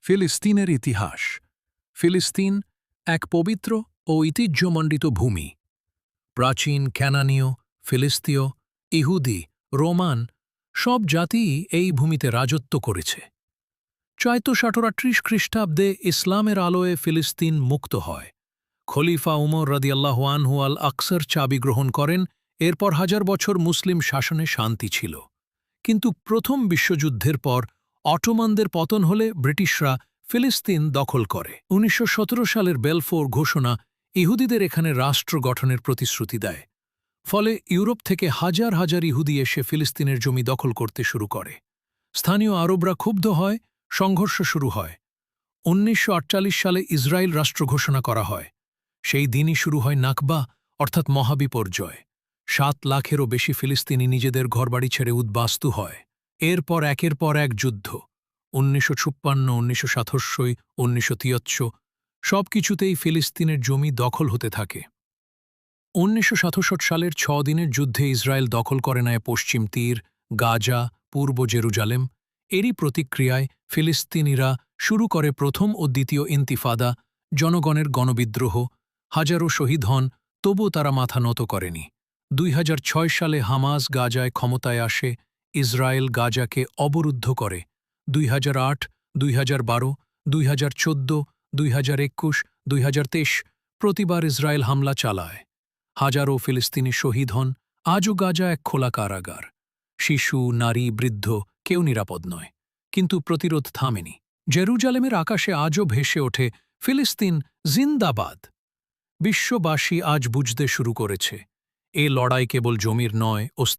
ফিলিস্তিনের ইতিহাস। ফিলিস্তিন এক পবিত্র ও ঐতিহ্যমণ্ডিত ভূমি। প্রাচীন ক্যানানীয়, ফিলিস্তীয়, ইহুদি, রোমান সব জাতিই এই ভূমিতে রাজত্ব করেছে। 438 খ্রিস্টাব্দে ইসলামের আলোয় ফিলিস্তিন মুক্ত হয়। খলিফা উমর রাদিয়াল্লাহু আনহু আল আকসার চাবি গ্রহণ করেন। এরপর হাজার বছর মুসলিম শাসনে শান্তি ছিল। কিন্তু প্রথম বিশ্বযুদ্ধের পর অটোমানদের পতন হলে ব্রিটিশরা ফিলিস্তিন দখল করে। 1917 সালের বেলফোর ঘোষণা ইহুদিদের এখানে রাষ্ট্র গঠনের প্রতিশ্রুতি দেয়। ফলে ইউরোপ থেকে হাজার হাজার ইহুদি এসে ফিলিস্তিনের জমি দখল করতে শুরু করে। স্থানীয় আরবরা ক্ষুব্ধ হয়, সংঘর্ষ শুরু হয়। 1948 সালে ইসরায়েল রাষ্ট্র ঘোষণা করা হয়। সেই দিনই শুরু হয় নাকবা, অর্থাৎ মহাবিপর্যয়। 7 লাখেরও বেশি ফিলিস্তিনি নিজেদের ঘরবাড়ি ছেড়ে উদ্বাস্তু হয়। এরপর একের পর এক যুদ্ধ, 1956, 1967, 1973, সব কিছুতেই ফিলিস্তিনের জমি দখল হতে থাকে। 1967 সালের 6 দিনের যুদ্ধে ইসরায়েল দখল করে নেয় পশ্চিম তীর, গাজা, পূর্ব জেরুজালেম। এরই প্রতিক্রিয়ায় ফিলিস্তিনিরা শুরু করে প্রথম ও দ্বিতীয় ইন্তিফাদা, জনগণের গণবিদ্রোহ। হাজারো শহীদ হন, তবুও তারা মাথা নত করেনি। 2006 সালে হামাস গাজায় ক্ষমতায় আসে। ইসরায়েল গাজাকে অবরুদ্ধ করে। 2008, 2012, 2014, 2021, 2023 প্রতিবার ইসরায়েল হামলা চালায়। হাজারো ফিলিস্তিনি শহীদ হন। আজও গাজা এক খোলা কারাগার। শিশু, নারী, বৃদ্ধ কেউ নিরাপদ নয়। কিন্তু প্রতিরোধ থামেনি। জেরুজালেমের আকাশে আজও ভেসে ওঠে ফিলিস্তিন জিন্দাবাদ। বিশ্ববাসী আজ বুঝতে শুরু করেছে, এ লড়াই কেবল জমির নয়,